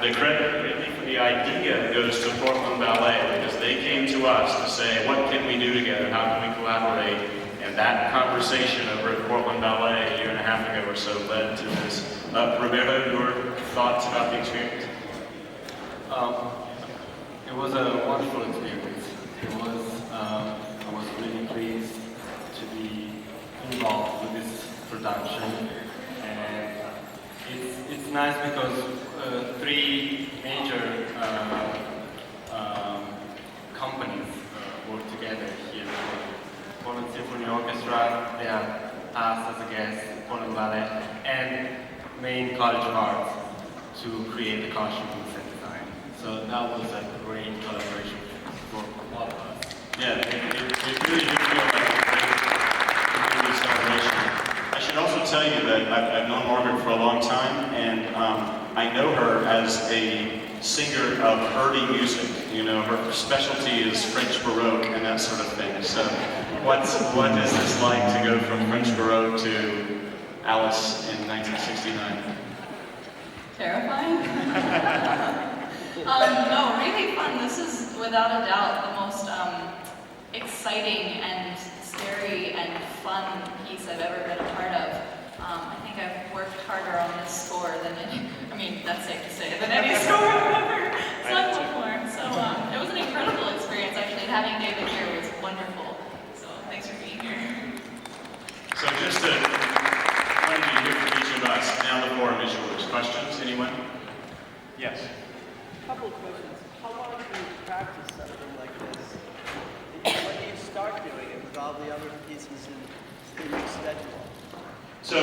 the credit really for the idea goes to Portland Ballet, because they came to us to say, what can we do together? How can we collaborate? And that conversation over at Portland Ballet a year and a half ago or so led to this. Roberto, your thoughts about the experience? It was a wonderful experience. I was really pleased to be involved with this production, and it's nice because three major companies work together here. Portland Symphony Orchestra, they have asked as a guest, Portland Ballet, and Maine College of Arts to create the costumes and design. So that was a great collaboration for all of us. Yeah, it really did feel like a great community celebration. I should also tell you that I've known Margaret for a long time, and I know her as a singer of early music. You know, her specialty is French Baroque and that sort of thing. So what is this like to go from French Baroque to Alice in 1969? Terrifying? No, really fun. This is without a doubt the most exciting and scary and fun piece I've ever been a part of. I think I've worked harder on this score than any, I mean, that's safe to say, than any score I've ever sung before. So it was an incredible experience, actually. Having David here was wonderful. So thanks for being here. So just to wanted to hear from each of us. Now the forum is yours. Questions? Anyone? Yes. A couple of questions. How long do you practice something like this? When do you start doing it with all the other pieces in your schedule? So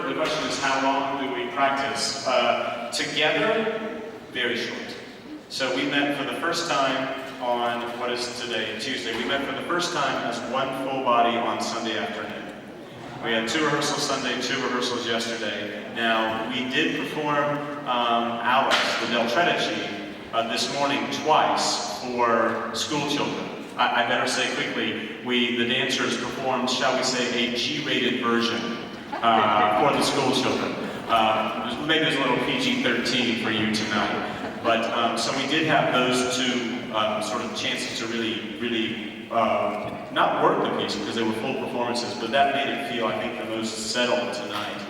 the question is, how long do we practice? Together, very short. So we met for the first time on, what is today, Tuesday. We met for the first time as one full body on Sunday afternoon. We had 2 rehearsals Sunday, 2 rehearsals yesterday. Now, we did perform Alice, the Del Tredici, this morning twice for school children. I better say quickly, the dancers performed, shall we say, a G-rated version for the school children. Maybe there's a little PG-13 for you tonight. But so we did have those 2 sort of chances to really not work the piece because they were full performances, but that made it feel, I think, the most settled tonight.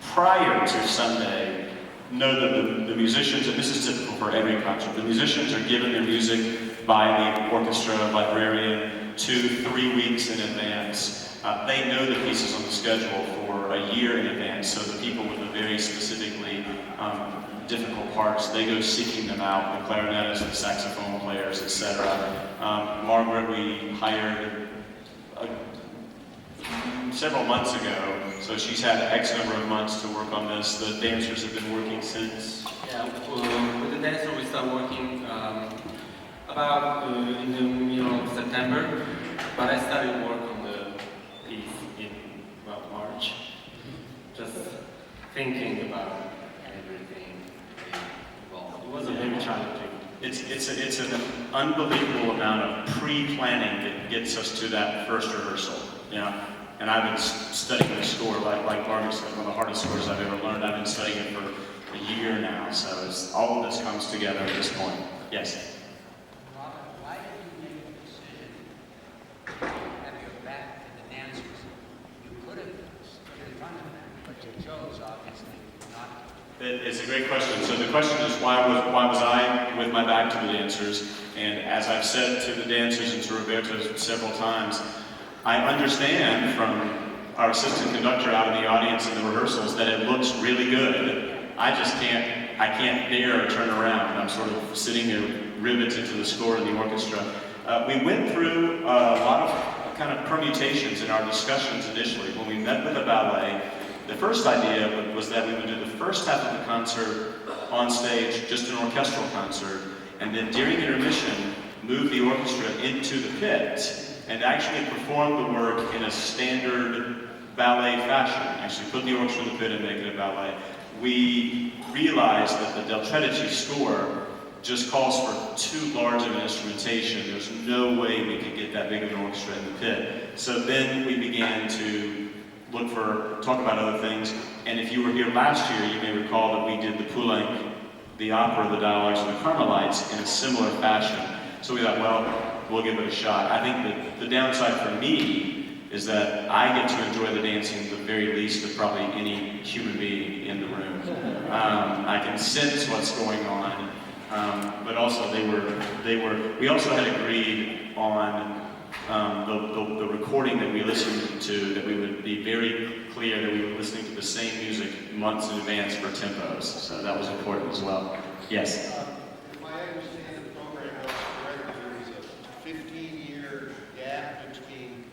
Prior to Sunday, know that the musicians, and this is typical for every concert, the musicians are given their music by the orchestra librarian 2-3 weeks in advance. They know the pieces on the schedule for a year in advance, so the people with the very specifically difficult parts, they go seeking them out, the clarinetists, the saxophone players, etc. Margaret, we hired several months ago, so she's had X number of months to work on this. The dancers have been working since. Yeah, with the dancer we started working about in the middle of September, but I started work on the piece in about March, just thinking about everything involved. It was a very challenging. It's an unbelievable amount of pre-planning that gets us to that first rehearsal. Yeah, and I've been studying the score like Margaret said, one of the hardest scores I've ever learned. I've been studying it for a year now, so all of this comes together at this point. Yes. Robert, why did you make the decision to have your back to the dancers? You could have stood in front of them, but you chose obviously not to. It's a great question. So the question is, why was I with my back to the dancers? And as I've said to the dancers and to Roberto several times, I understand from our assistant conductor out in the audience in the rehearsals that it looks really good. I can't dare turn around. I'm sort of sitting here riveted to the score of the orchestra. We went through a lot of kind of permutations in our discussions initially. When we met with the ballet, the first idea was that we would do the first half of the concert on stage, just an orchestral concert, and then during intermission, move the orchestra into the pit and actually perform the work in a standard ballet fashion. Actually put the orchestra in the pit and make it a ballet. We realized that the Del Tredici score just calls for too large of an instrumentation. There's no way we could get that big of an orchestra in the pit. So then we began to talk about other things. And if you were here last year, you may recall that we did the Poulenc the opera, the dialogues of the Carmelites in a similar fashion. So we thought, well, we'll give it a shot. I think that the downside for me is that I get to enjoy the dancing the very least of probably any human being in the room. I can sense what's going on, but also we also had agreed on the recording that we listened to, that we would be very clear that we were listening to the same music months in advance for tempos. So that was important as well. Yes? If I understand the program correctly, there was a 15-year gap between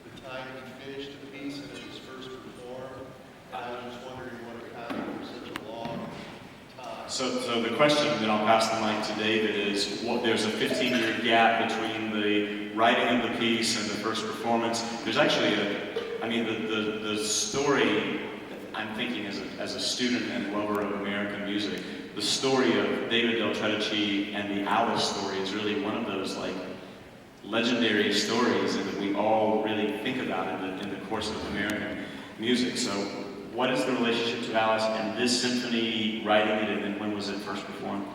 the time he finished the piece and it was first performed. And I was just wondering what accounted for such a long time. So the question, then I'll pass the mic to David, is there's a 15-year gap between the writing of the piece and the first performance. There's actually the story, I'm thinking as a student and lover of American music, the story of David Del Tredici and the Alice story is really one of those like legendary stories and that we all really think about in the course of American music. So what is the relationship to Alice and this symphony, writing it, and when was it first performed?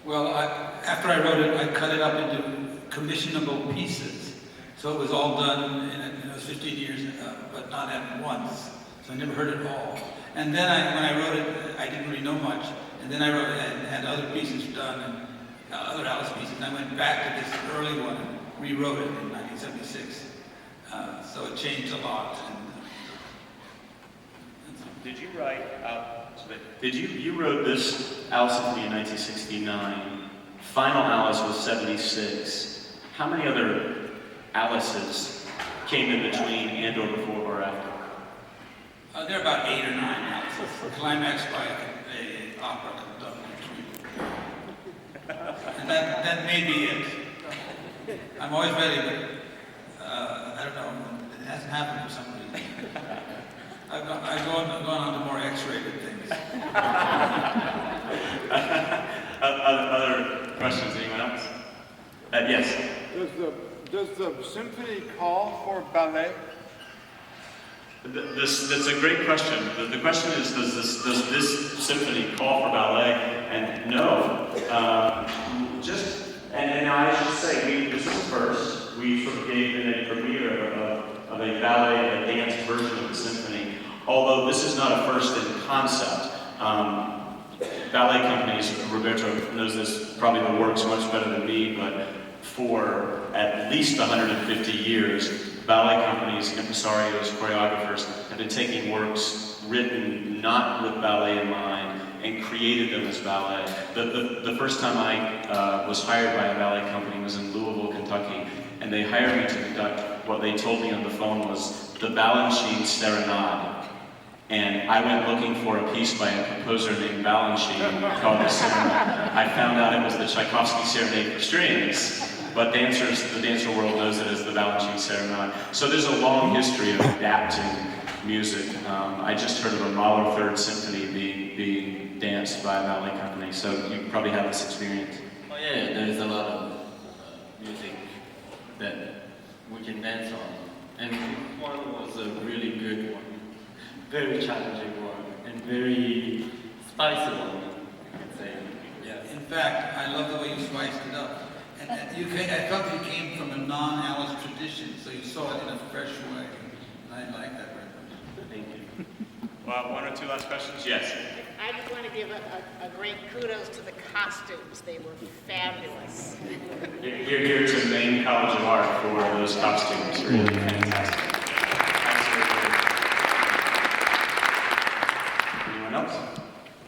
Well, after I wrote it, I cut it up into commissionable pieces. So it was all done in those 15 years, but not at once. So I never heard it all. And then when I wrote it, I didn't really know much. And then I wrote and had other pieces done, and other Alice pieces. And I went back to this early one and rewrote it in 1976. So it changed a lot. Did you write? You wrote this Alice Symphony in 1969. Final Alice was 76. How many other Alices came in between and or before or after? There are about 8 or 9 Alices, climaxed by an opera done in between. And that may be it. I'm always ready, but I don't know. It hasn't happened for some reason. I've gone on to more X-rated things. Other questions? Anyone else? Yes. Does the symphony call for ballet? That's a great question. The question is, does this symphony call for ballet? And no. And I should say, this is the first. We sort of gave in a premiere of a ballet, a dance version of the symphony. Although this is not a first in concept. Ballet companies, Roberto knows this, probably the works much better than me, but for at least 150 years, ballet companies, impresarios, choreographers have been taking works written not with ballet in mind and created them as ballet. The first time I was hired by a ballet company was in Louisville, Kentucky, and they hired me to conduct what they told me on the phone was the Balanchine Serenade. And I went looking for a piece by a composer named Balanchine called the Serenade. I found out it was the Tchaikovsky Serenade for strings, but the dancer world knows it as the Balanchine Serenade. So there's a long history of adapting music. I just heard of a Mahler Third Symphony being danced by a ballet company, so you probably have this experience. Oh yeah, there is a lot of music that we can dance on. And one was a really good one. Very challenging one, and very spicy one, I can say. Yes. In fact, I love the way you spiced it up. And I felt that you came from a non-Alice tradition, so you saw it in a fresh way. And I like that very much. Thank you. Well, one or two last questions? Yes. I just want to give a great kudos to the costumes. They were fabulous. You're here to Maine College of Art for those costumes. Really fantastic. Anyone else?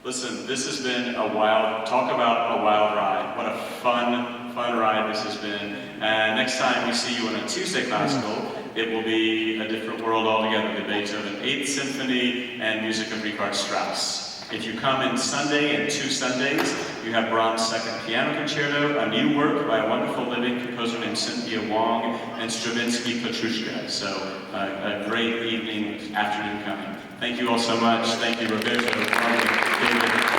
Listen, this has been talk about a wild ride. What a fun ride this has been. And next time we see you in a Tuesday classical, it will be a different world altogether. The Beethoven 8th Symphony and music of Richard Strauss. If you come in Sunday and 2 Sundays, you have Brahms' Second Piano Concerto, a new work by a wonderful living composer named Cynthia Wong, and Stravinsky Petrushka. So a great evening, afternoon coming. Thank you all so much. Thank you, Roberto, David.